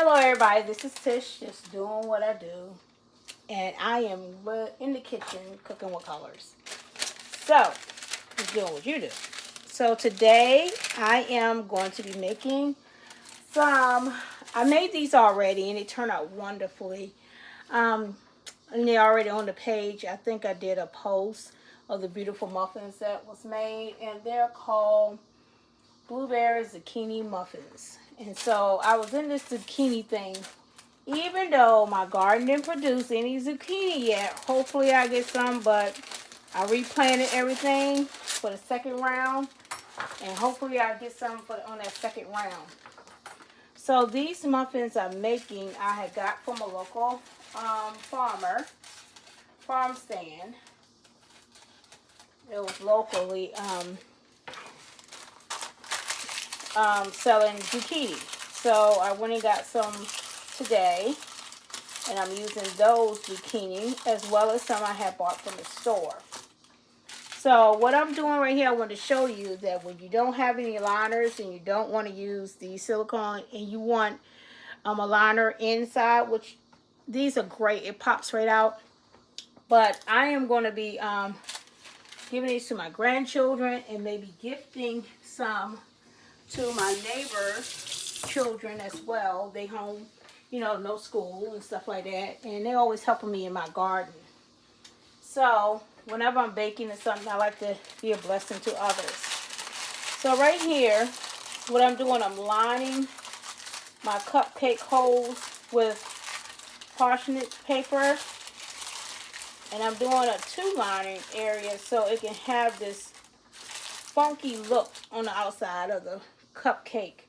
Hello everybody, this is Tish, just doing what I do. And I am in the kitchen cooking with colors. So, just doing what you do. So today I am going to be making some, I made these already and they turned out wonderfully. And they're already on the page. I think I did a post of the beautiful muffins that was made. And they're called Blueberry Zucchini Muffins. And so I was in this zucchini thing. Even though my garden didn't produce any zucchini yet, hopefully I get some, but I replanted everything for the second round, and hopefully I'll get some on that second round. So these muffins I'm making, I had got from a local farm stand. It was locally selling zucchini. So I went and got some today, and I'm using those zucchini as well as some I had bought from the store. So what I'm doing right here, I want to show you that when you don't have any liners and you don't want to use the silicone and you want a liner inside, which these are great, it pops right out. But I am going to be giving these to my grandchildren and maybe gifting some to my neighbor's children as well. They home, no school and stuff like that, and they're always helping me in my garden. So whenever I'm baking or something, I like to be a blessing to others. So right here, what I'm doing, I'm lining my cupcake holes with parsnip paper, and I'm doing a two-lining area so it can have this funky look on the outside of the cupcake.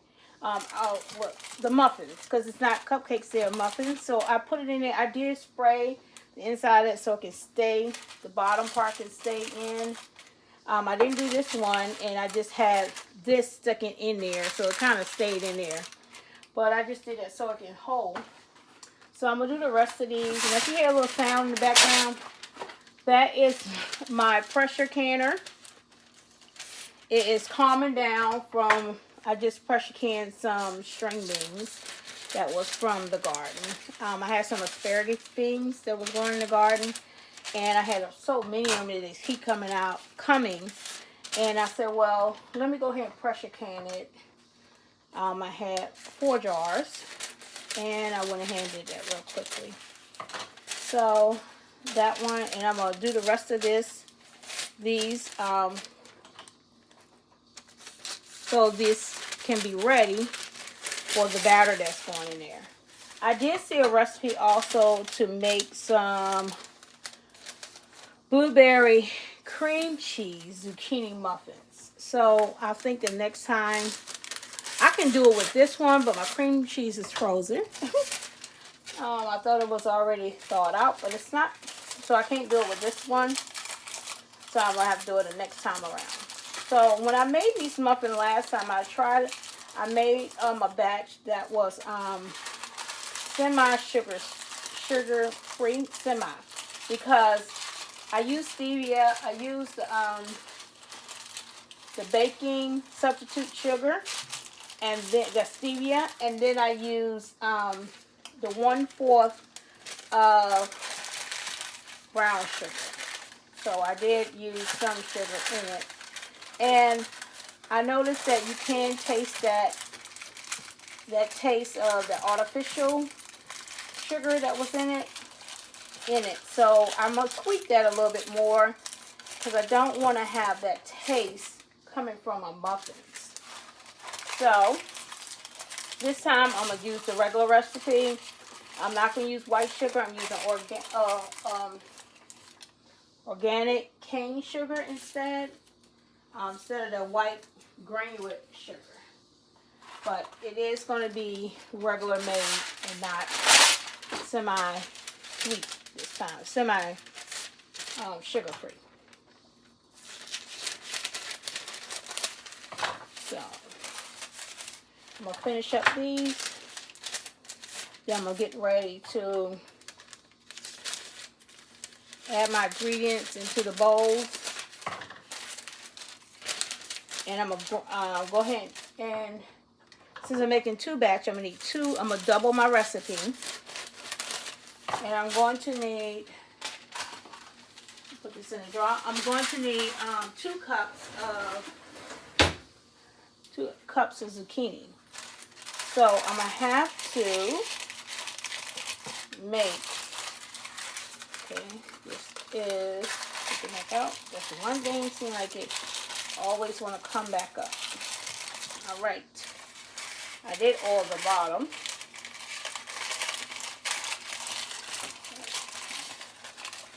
The muffins, because it's not cupcakes, they're muffins. So I put it in there. I did spray the inside of it so it can stay, the bottom part can stay in. I didn't do this one, and I just had this sticking in there, so it kind of stayed in there. But I just did that so it can hold. So I'm going to do the rest of these. And if you hear a little sound in the background, that is my pressure canner. It is calming down from, I just pressure canned some string beans that was from the garden. I had some asparagus beans that was growing in the garden, and I had so many of them that they keep coming. And I said, well, let me go ahead and pressure can it. I had 4 jars, and I went ahead and did that real quickly. So that one, and I'm going to do the rest of these, so this can be ready for the batter that's going in there. I did see a recipe also to make some blueberry cream cheese zucchini muffins. So I think the next time, I can do it with this one, but my cream cheese is frozen. I thought it was already thawed out, but it's not. So I can't do it with this one. So I'm going to have to do it the next time around. So when I made these muffins last time, I made a batch that was sugar free, because I used stevia, I used the baking substitute sugar, and then the stevia, and then I used the 1/4 brown sugar. So I did use some sugar in it. And I noticed that you can taste that taste of the artificial sugar that was in it. So I'm going to tweak that a little bit more, because I don't want to have that taste coming from my muffins. So this time I'm going to use the regular recipe. I'm not going to use white sugar. I'm using organic cane sugar instead of the white granulate sugar. But it is going to be regular made and not semi-sweet this time, sugar-free. So I'm going to finish up these. Then I'm going to get ready to add my ingredients into the bowls. And I'm going to go ahead and since I'm making 2 batch, I'm going to need 2. I'm going to double my recipe. And I'm going to need, put this in a jar. I'm going to need 2 cups of zucchini. So I'm going to have to make, okay, this is, put the neck out. That's one thing, seems like it always want to come back up. All right. I did oil the bottom.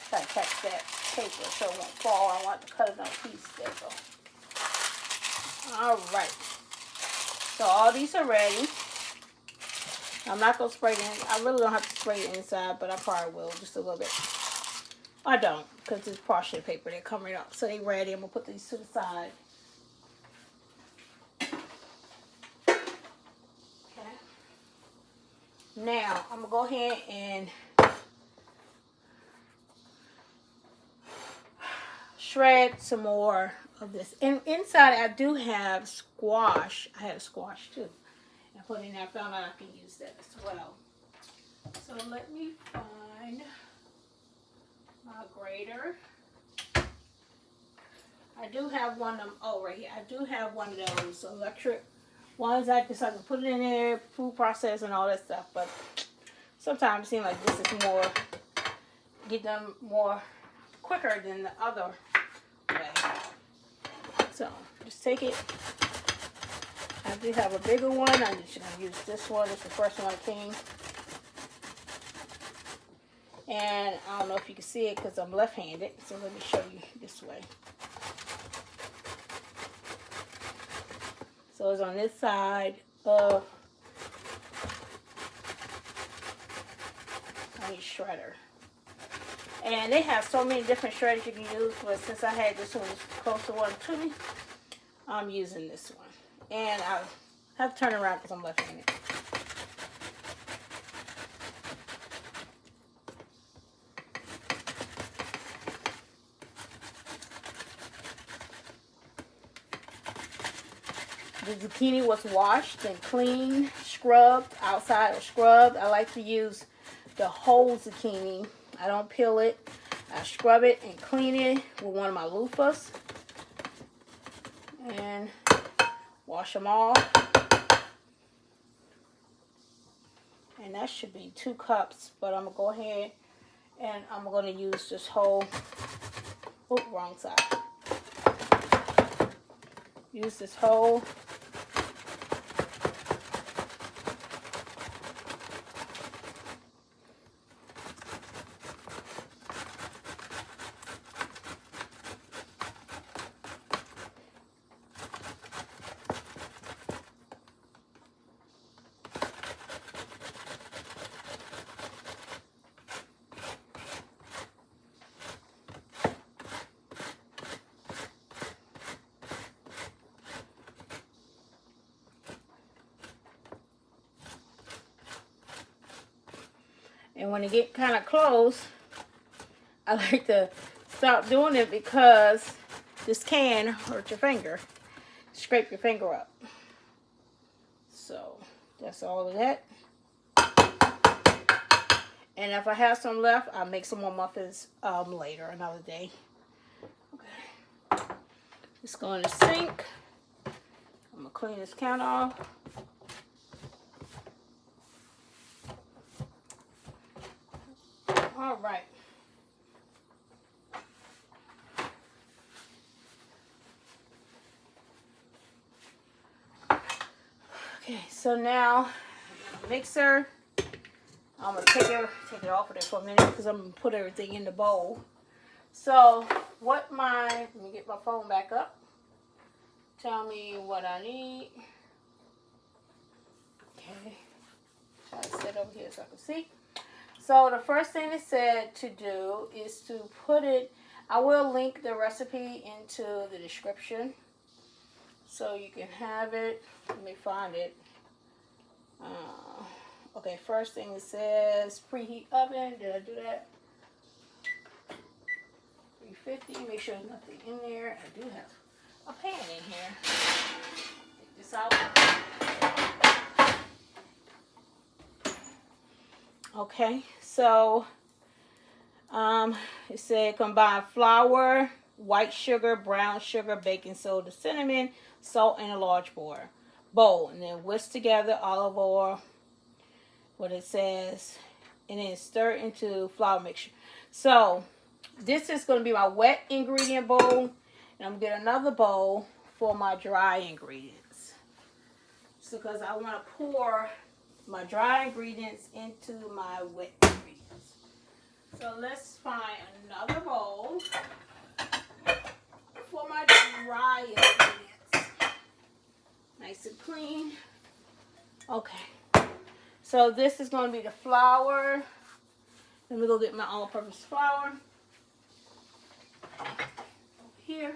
Try to catch that paper so it won't fall. I want to cut it on a piece. There we go. All right. So all these are ready. I'm not going to spray it in. I really don't have to spray it inside, but I probably will just a little bit. I don't, because it's partial paper. They're coming up. So they're ready. I'm going to put these to the side. Now, I'm going to go ahead and shred some more of this. And inside, I do have squash. I have squash, too. I put in there. I found out I can use that as well. So, let me find my grater. I do have one of them. Oh, right here. I do have one of those electric ones. I can put it in there, food process and all that stuff, but sometimes it seems like this is more, get them more quicker than the other way. So just take it. I do have a bigger one. I'm just going to use this one. It's the first one that came. And I don't know if you can see it because I'm left-handed, so let me show you this way. So it's on this side of my shredder. And they have so many different shredders you can use, but since I had this one closer one to me, I'm using this one. And I have to turn around because I'm left-handed. The zucchini was washed and cleaned, scrubbed, outside or scrubbed. I like to use the whole zucchini. I don't peel it. I scrub it and clean it with one of my loofahs. And wash them all. And that should be 2 cups. But I'm going to go ahead and I'm going to use this whole, oh, wrong side. Use this whole and when it get kind of close, I like to stop doing it because this can hurt your finger. Scrape your finger up. So that's all of that. And if I have some left, I'll make some more muffins later, another day. Okay. It's going to sink. I'm going to clean this counter off. All right. Okay, so now mixer. I'm gonna take it off of there for a minute because I'm gonna put everything in the bowl. So let me get my phone back up. Tell me what I need. Okay. Try to sit over here so I can see. So the first thing it said to do is to put it, I will link the recipe into the description so you can have it. Let me find it. Okay, first thing it says preheat oven. Did I do that? 350. Make sure there's nothing in there. I do have a pan in here. Take this out. Okay, so it said combine flour, white sugar, brown sugar, baking soda, cinnamon, salt, and a large bowl. And then whisk together olive oil, what it says, and then stir into flour mixture. So this is going to be my wet ingredient bowl, and I'm going to get another bowl for my dry ingredients. So because I want to pour my dry ingredients into my wet ingredients. So let's find another bowl for my dry ingredients. Nice and clean. Okay. So this is going to be the flour. Let me go get my all-purpose flour. Over here.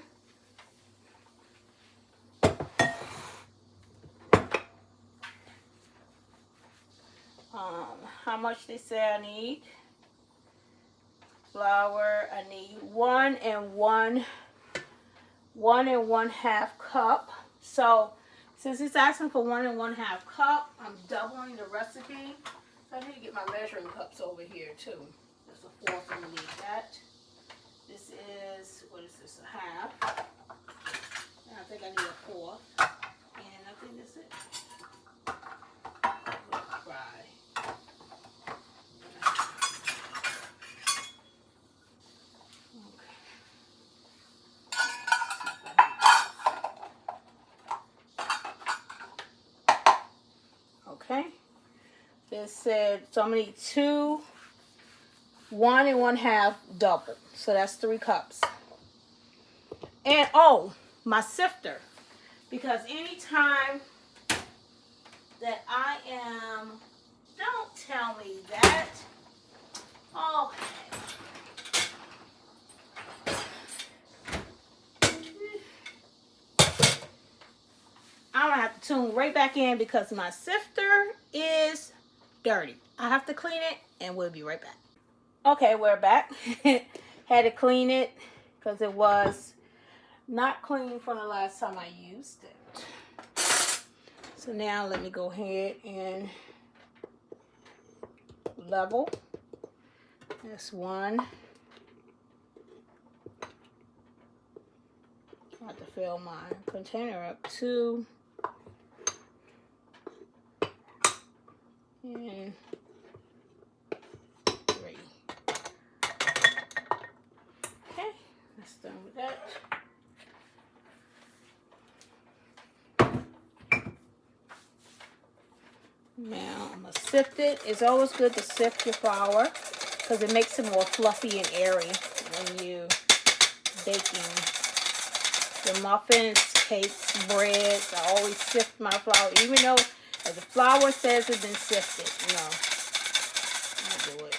How much they say I need? Flour, I need 1 1.5 cup. So since it's asking for 1 1/2 cup, I'm doubling the recipe. So I need to get my measuring cups over here too. There's a fourth, I'm gonna need that. This is, what is this, a half? And I think I need a fourth. And I think that's it. Okay. This said, so I'm going to need 2, 1 1/2 double. So that's 3 cups. And, oh, my sifter. Because anytime that I am, don't tell me that. Okay. I'm going to have to tune right back in because my sifter is dirty. I have to clean it and we'll be right back. Okay, we're back. Had to clean it because it was not clean from the last time I used it. So now let me go ahead and level. That's 1. I have to fill my container up 2. And 3. Okay, that's done with that. Now I'm going to sift it. It's always good to sift your flour because it makes it more fluffy and airy when you baking your muffins, cakes, breads. I always sift my flour, even though as the flour says it's been sifted. No, I'll do it.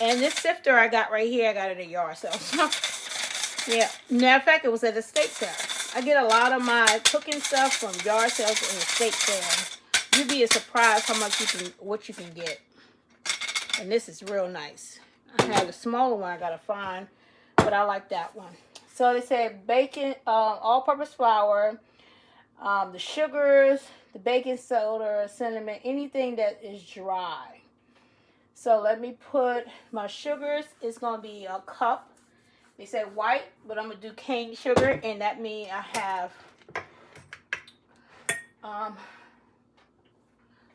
And this sifter I got right here, I got it at a yard sale. Yeah, matter of fact, it was at a estate sale. I get a lot of my cooking stuff from yard sales and estate sales. You'd be surprised how much what you can get. And this is real nice. I have the smaller one I gotta find, but I like that one. So they said bacon, all-purpose flour, the sugars, the baking soda, cinnamon, anything that is dry. So let me put my sugars. It's gonna be a cup. They said white, but I'm gonna do cane sugar, and that means I have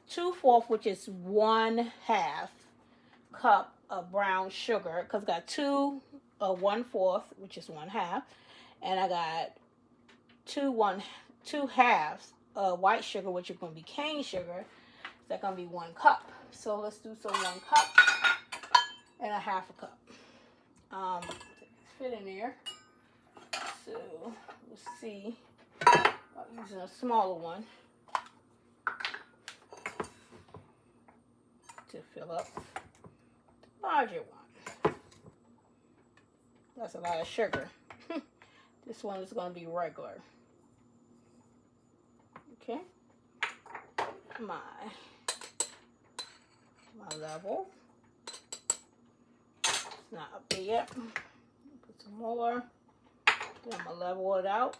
2/4, which is 1/2 cup of brown sugar, because I got 1/4, which is 1/2, and I got 2 halves of white sugar, which is going to be cane sugar. That's going to be 1 cup. So let's do some 1 cup and 1/2 cup. Fit in there. So let's see. I'm using a smaller one to fill up the larger one. That's a lot of sugar. This one is going to be regular. Okay. My level. It's not up there yet. Put some more. Then I'm going to level it out.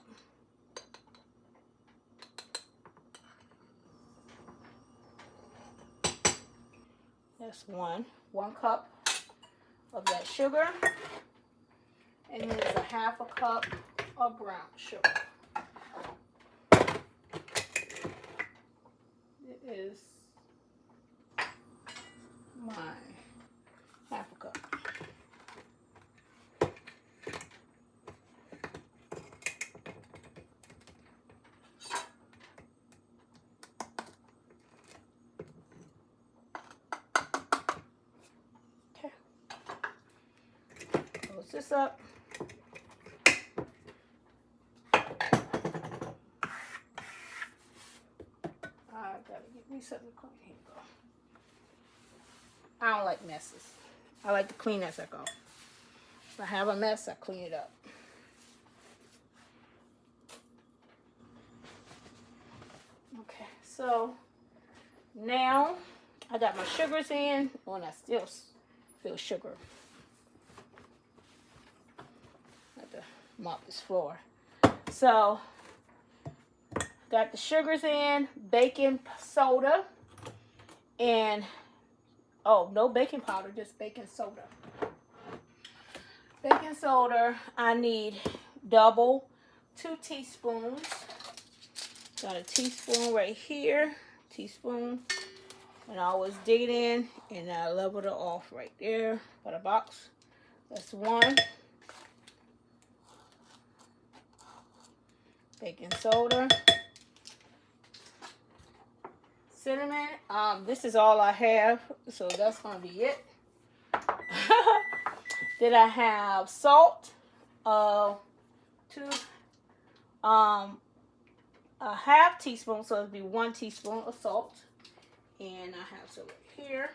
That's one cup of that sugar. And then there's a half a cup of brown sugar. It is my half a cup. Okay. Close this up. Gotta get me something to clean. Here you go. I don't like messes. I like to clean as I go. If I have a mess, I clean it up. Okay, so now I got my sugars in. Oh, and I still feel sugar. I have to mop this floor. So got the sugars in, baking soda, and oh, no baking powder, just baking soda. Baking soda, I need double, 2 teaspoons. Got a teaspoon right here, teaspoon. And I always dig it in, and I level it off right there by the box. That's 1. Baking soda. Cinnamon, this is all I have, so that's going to be it. Then I have salt, a half teaspoon, so it'll be 1 teaspoon of salt. And I have some right here.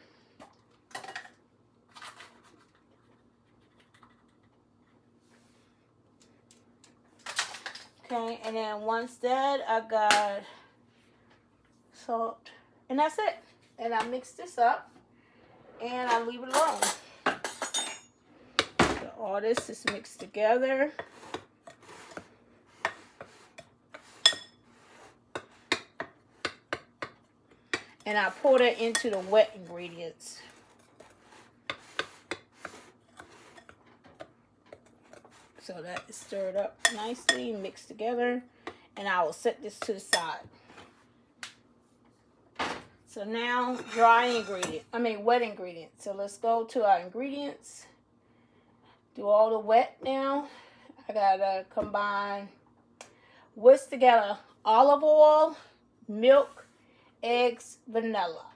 Okay, and then once that, I got salt. And that's it. And I mix this up and I leave it alone. So all this is mixed together. And I pour that into the wet ingredients. So that is stirred up nicely, mixed together. And I will set this to the side. So now, wet ingredients. So let's go to our ingredients. Do all the wet now. I gotta combine, whisk together olive oil, milk, eggs, vanilla.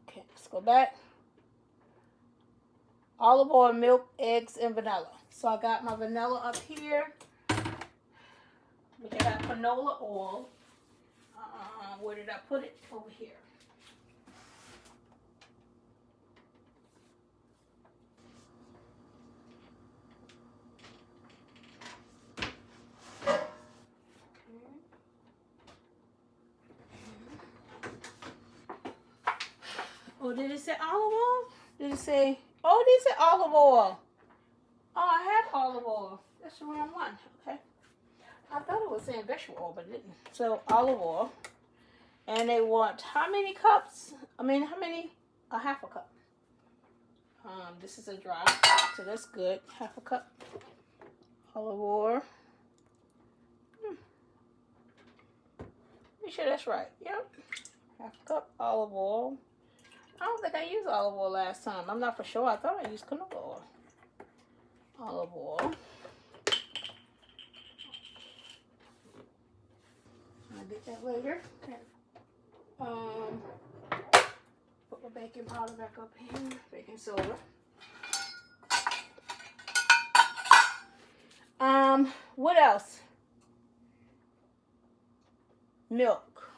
Okay, let's go back. Olive oil, milk, eggs, and vanilla. So I got my vanilla up here. Which I got canola oil. Where did I put it? Over here. Oh, did it say olive oil? Did it say, oh, it said olive oil. Oh, I had olive oil. That's the wrong one. Okay. I thought it was saying vegetable oil, but it didn't. So, olive oil. And they want how many cups? How many? A half a cup. This is a dry, so that's good. Half a cup olive oil. Make sure that's right. Yep. Half a cup olive oil. I don't think I used olive oil last time. I'm not for sure. I thought I used canola oil. Olive oil. I'll get that later. Okay. Put my baking powder back up here. Baking soda. What else? Milk.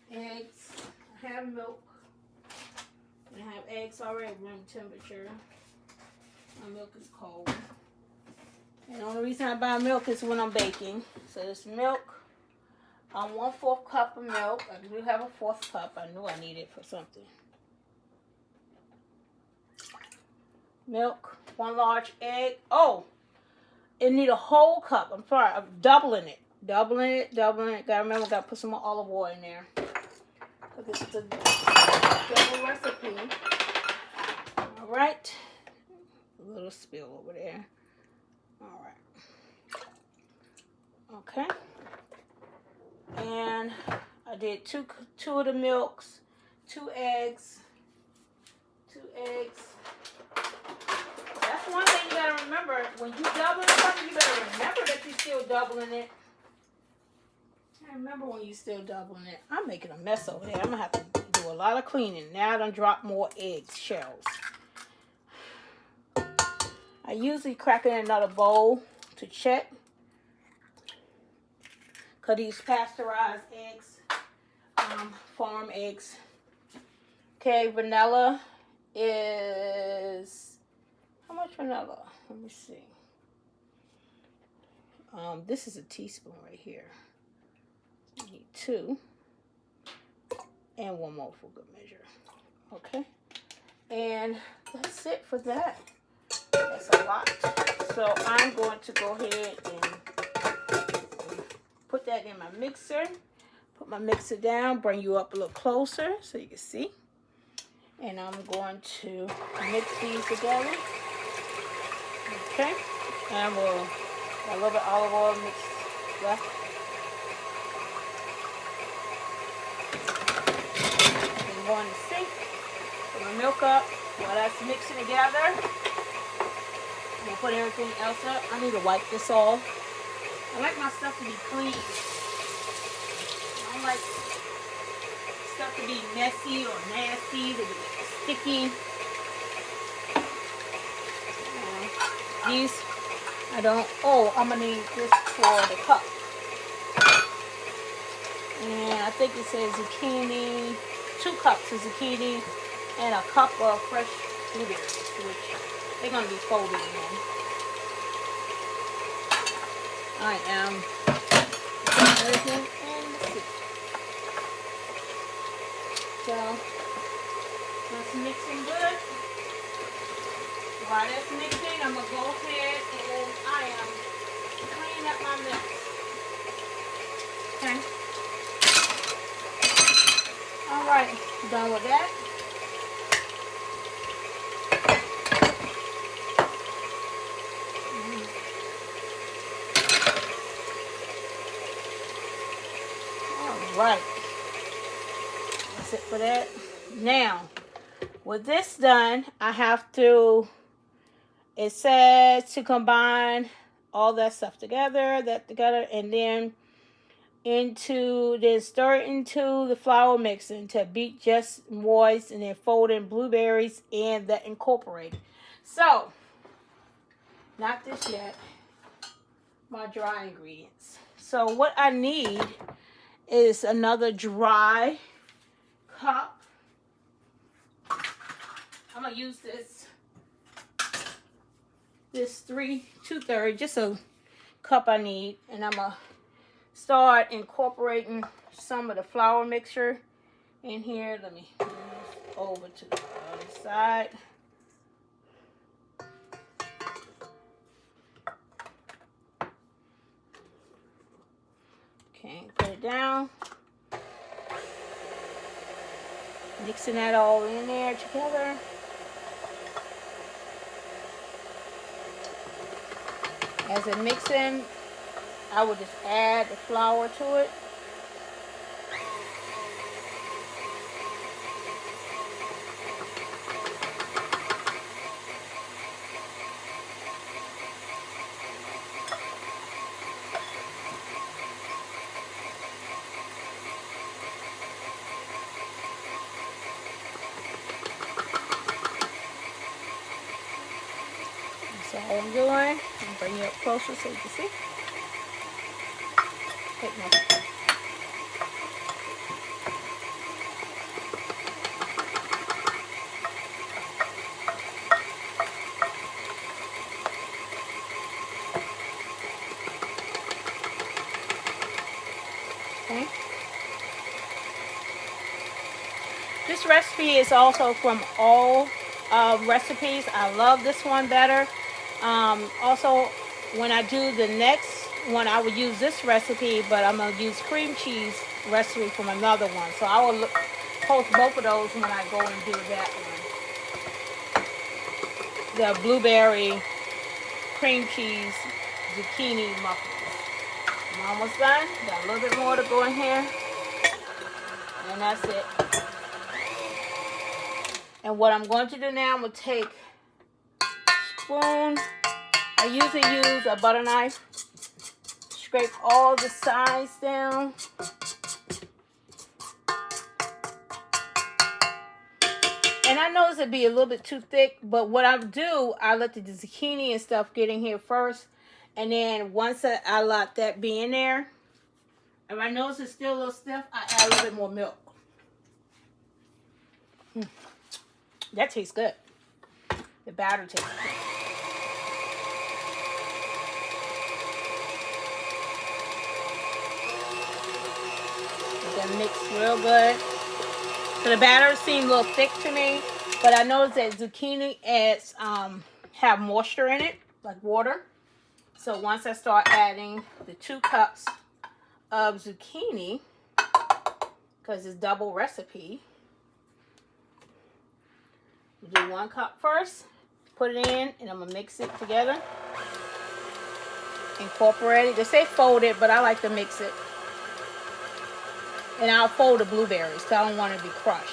Eggs. I have milk. I have eggs already at room temperature. My milk is cold. And the only reason I buy milk is when I'm baking. So this milk. 1/4 cup of milk. I do have a 1/4 cup. I knew I needed for something. Milk. 1 large egg. Oh, it need a whole cup. I'm sorry. I'm doubling it. Doubling it. Gotta remember, gotta put some more olive oil in there. because it's a double recipe. All right. A little spill over there. All right. Okay. And I did two of the milks, 2 eggs. 2 eggs. That's one thing you gotta remember. When you doubling something, you better remember that you're still doubling it. I remember when you're still doubling it. I'm making a mess over there. I'm gonna have to do a lot of cleaning. Now I done dropped more egg shells. I usually crack it in another bowl to check. Cause these pasteurized eggs, farm eggs. Okay, vanilla is, how much vanilla? Let me see. This is a teaspoon right here. I need 2. And 1 more for good measure. Okay. And that's it for that. That's a lot. So I'm going to go ahead and put that in my mixer. Put my mixer down, bring you up a little closer so you can see. And I'm going to mix these together. Okay. And we'll a little bit of olive oil mixed left. And go in the sink. Put my milk up while that's mixing together. We'll put everything else up. I need to wipe this off. I like my stuff to be clean. I don't like stuff to be messy or nasty, to be sticky. These, I don't, I'm going to need this for the cup. And I think it says zucchini, 2 cups of zucchini, and a cup of fresh blueberries, which they're going to be folded in. I am putting everything in the soup. So, that's mixing good. While that's mixing, I'm going to go ahead and I am cleaning up my mix. Okay. Alright, done with that. Alright. That's it for that. Now, with this done, I have to, it says to combine all that stuff together, and then stir it into the flour mix until beat just moist, and then fold in blueberries and that incorporated. So, not this yet, my dry ingredients. So what I need is another dry cup. I'm gonna use this 2/3, just a cup I need, and I'm gonna start incorporating some of the flour mixture in here. Let me move over to the other side. Okay, put it down. Mixing that all in there together. As it mixing, I will just add the flour to it. That's all I'm doing. I'm bringing it up closer so you can see. Take my okay. This recipe is also from all recipes. I love this one better. Also, when I do the next one, I would use this recipe, but I'm going to use cream cheese recipe from another one. So I will post both of those when I go and do that one. The blueberry cream cheese zucchini muffins. I'm almost done. Got a little bit more to go in here. And that's it. And what I'm going to do now, I'm going to take a spoon. I usually use a butter knife. Scrape all the sides down. And I notice it'd be a little bit too thick, but what I do, I let the zucchini and stuff get in here first. And then once I let that be in there, if I notice it's still a little stiff, I add a little bit more milk. That tastes good. The batter tastes good. Let that mix real good. So the batter seemed a little thick to me, but I noticed that zucchini adds have moisture in it, like water. So once I start adding the 2 cups of zucchini, because it's double recipe, we'll do 1 cup first, put it in, and I'm gonna mix it together. Incorporate it. They say fold it, but I like to mix it. And I'll fold the blueberries because I don't want it to be crushed.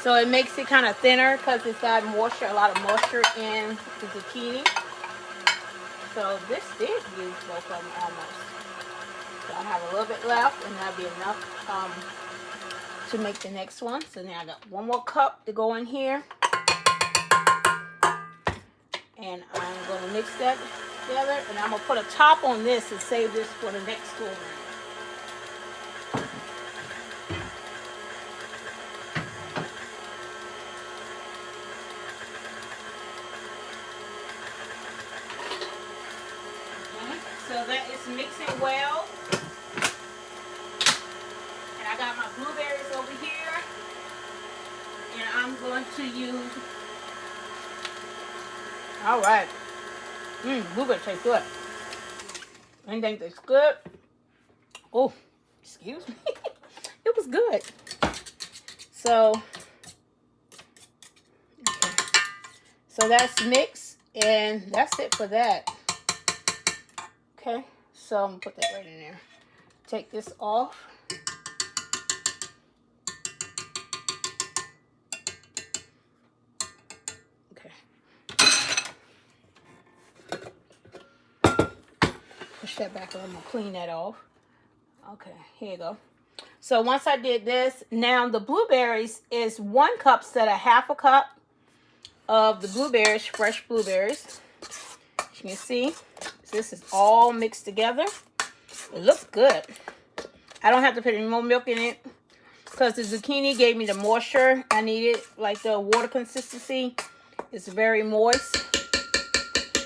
So it makes it kind of thinner because it's got moisture, a lot of moisture in the zucchini. So this did use both of them almost. So I have a little bit left, and that'll be enough to make the next one. So now I got 1 more cup to go in here. And I'm going to mix that together, and I'm going to put a top on this and save this for the next go around. Okay, so that is mixing well. And I got my blueberries over here. And I'm going to use... All right. Blueberry tastes good. Anything tastes good. Oh, excuse me. It was good. So, okay. So that's mixed, and that's it for that. Okay, so I'm gonna put that right in there. Take this off. Push that back, I'm gonna clean that off. Okay, here you go. So once I did this, now the blueberries is 1 cup instead of half a cup of the blueberries, fresh blueberries. As you can see, this is all mixed together. It looks good. I don't have to put any more milk in it because the zucchini gave me the moisture I needed, like the water consistency. It's very moist.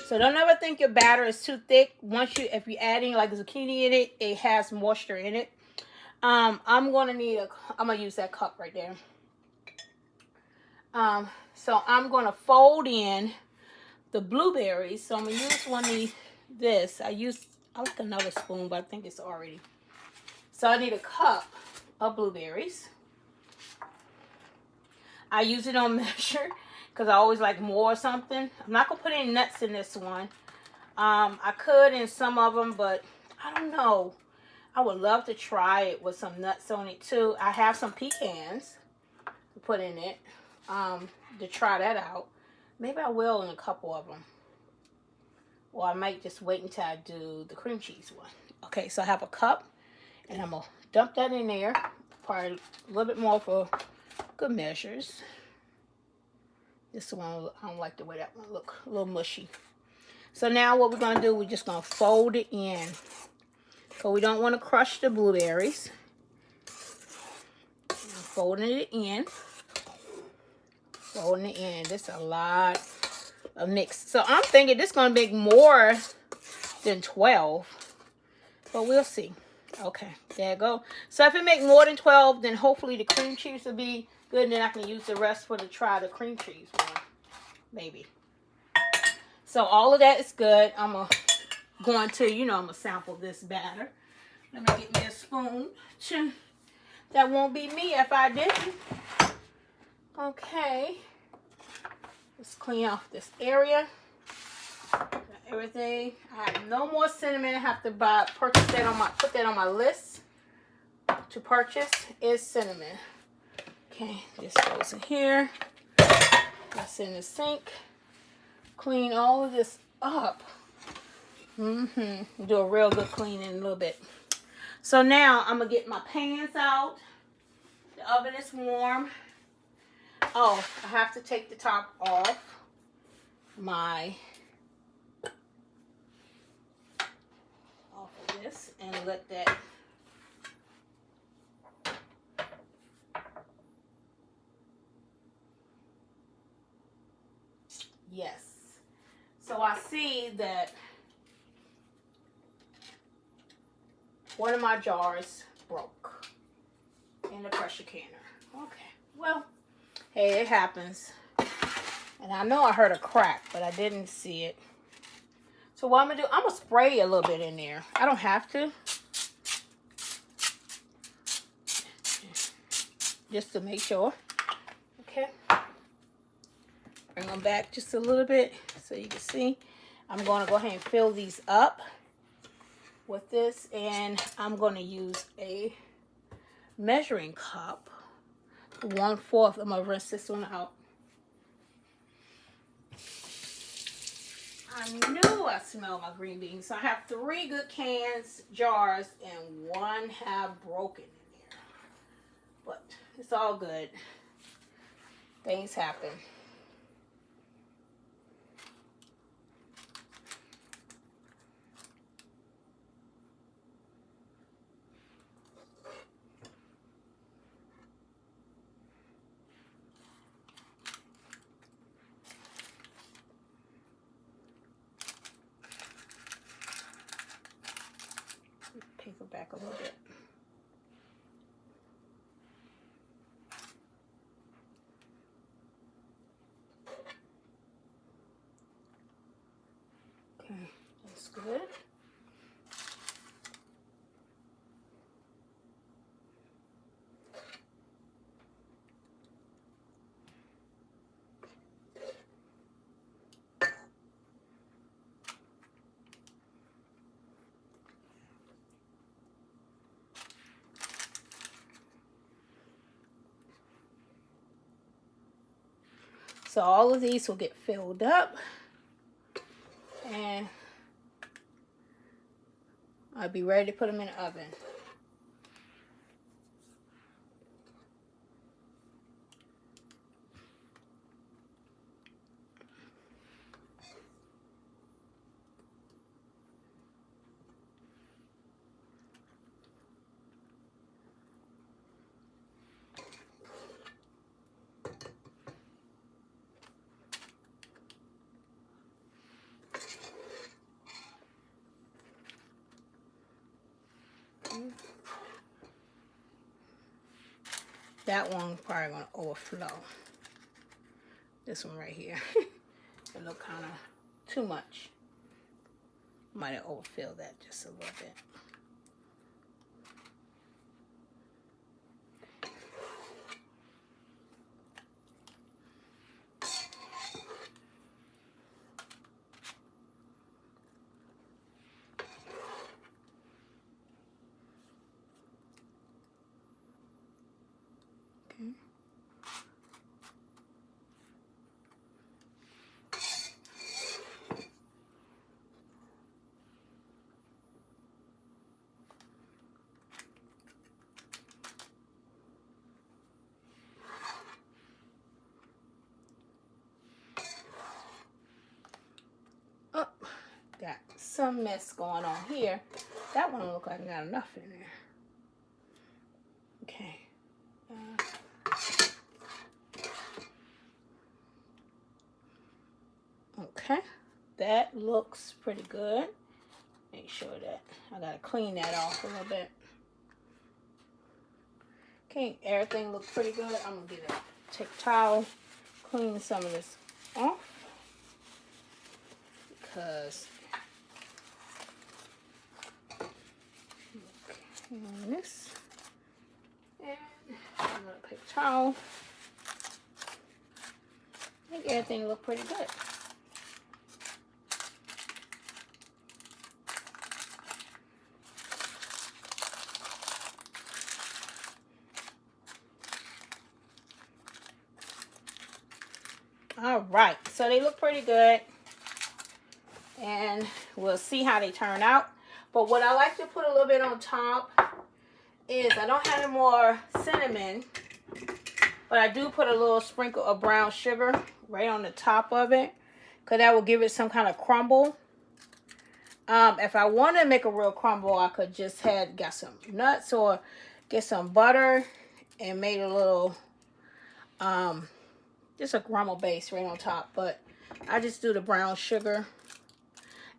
So don't ever think your batter is too thick. If you're adding like zucchini in it, it has moisture in it. I'm gonna use that cup right there. So I'm gonna fold in the blueberries. So I'm gonna use one of this. I like another spoon, but I think it's already. So I need a cup of blueberries. I use it on measure, because I always like more or something. I'm not going to put any nuts in this one. I could in some of them, but I don't know. I would love to try it with some nuts on it too. I have some pecans to put in it to try that out. Maybe I will in a couple of them. Or I might just wait until I do the cream cheese one. Okay, so I have a cup, and I'm going to dump that in there. Probably a little bit more for good measures. This one, I don't like the way that one look, a little mushy. So now what we're going to do, we're just going to fold it in. So we don't want to crush the blueberries. I'm folding it in. Folding it in. This is a lot of mix. So I'm thinking this is going to make more than 12. But we'll see. Okay, there you go. So if it make more than 12, then hopefully the cream cheese will be good, and then I can use the rest for the cream cheese one, maybe. So all of that is good. I'm going to sample this batter. Let me get me a spoon to That won't be me if I didn't. Okay. Let's clean off this area. Everything. I have no more cinnamon. I have to purchase that on put that on my list to purchase is cinnamon. Okay, this goes in here. That's in the sink. Clean all of this up. Do a real good clean in a little bit. So now I'm gonna get my pans out. The oven is warm. Oh, I have to take the top off of this and let that yes. So I see that one of my jars broke in the pressure canner. Okay, well, hey, it happens. And I know I heard a crack, but I didn't see it. So what I'm gonna do, I'm gonna spray a little bit in there. I don't have to. Just to make sure. Okay. Bring them back just a little bit so you can see. I'm gonna go ahead and fill these up with this, and I'm gonna use a measuring cup. 1/4. I'm gonna rinse this one out. I knew I smelled my green beans. So I have 3 good cans, jars, and 1 have broken in there. But it's all good. Things happen. Paper back a little bit. Okay, that's good. So all of these will get filled up, and I'll be ready to put them in the oven. That one probably gonna overflow. This one right here. It look kind of too much. Might have overfilled that just a little bit. Okay. Oh, got some mess going on here. That one look like I got enough in there. Okay. Okay, that looks pretty good. Make sure that I gotta clean that off a little bit. Okay, everything looks pretty good. I'm gonna take a towel, clean some of this off because this, and So, I think everything looked pretty good. All right, so they look pretty good, and we'll see how they turn out. But what I like to put a little bit on top is, I don't have any more cinnamon, but I do put a little sprinkle of brown sugar right on the top of it, because that will give it some kind of crumble. If I want to make a real crumble, I could just get some nuts or get some butter and made a little just a caramel base right on top. But I just do the brown sugar,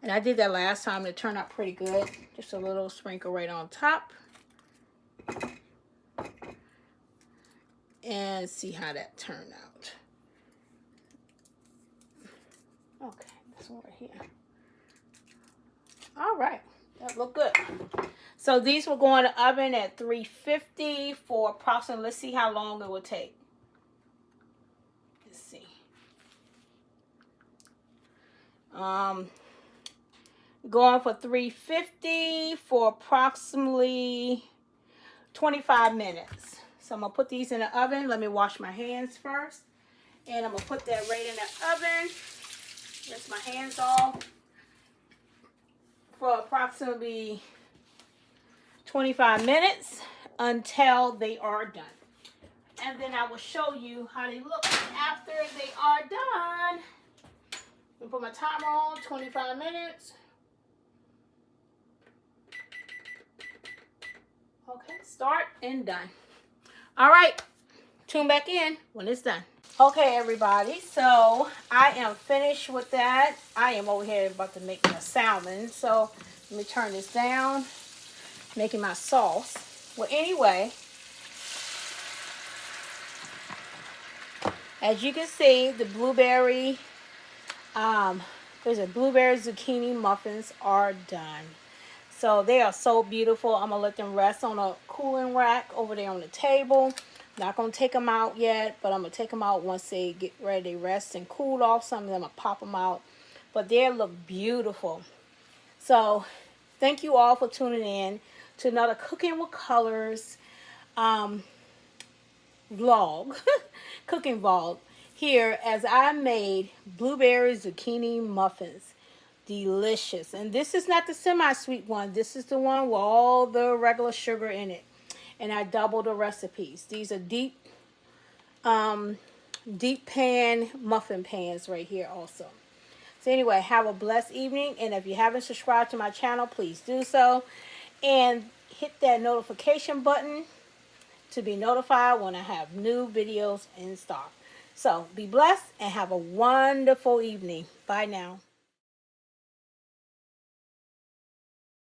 and I did that last time. It turned out pretty good. Just a little sprinkle right on top, and see how that turned out. Okay, this one right here. All right, that looked good. So these will go in the oven at 350 for approximately, let's see how long it will take. Let's see. Going for 350 for approximately 25 minutes. So I'm gonna put these in the oven. Let me wash my hands first. And I'm gonna put that right in the oven. Rinse my hands off for approximately 25 minutes until they are done. And then I will show you how they look after they are done. I'm gonna put my timer on, 25 minutes. Okay, start and done. All right, tune back in when it's done. Okay, everybody, so I am finished with that. I am over here about to make my salmon. So let me turn this down, making my sauce. Well, anyway, as you can see, the blueberry zucchini muffins are done. So they are so beautiful. I'm gonna let them rest on a cooling rack over there on the table. Not gonna take them out yet, but I'm gonna take them out once they get ready to rest and cool off. Some of them, I'll pop them out. But they look beautiful. So thank you all for tuning in to another Cooking with Colors vlog, cooking vlog here, as I made blueberry zucchini muffins. Delicious. And this is not the semi-sweet one. This is the one with all the regular sugar in it. And I double the recipes. These are deep pan muffin pans right here also. So anyway, have a blessed evening. And if you haven't subscribed to my channel, please do so. And hit that notification button to be notified when I have new videos in stock. So be blessed and have a wonderful evening. Bye now.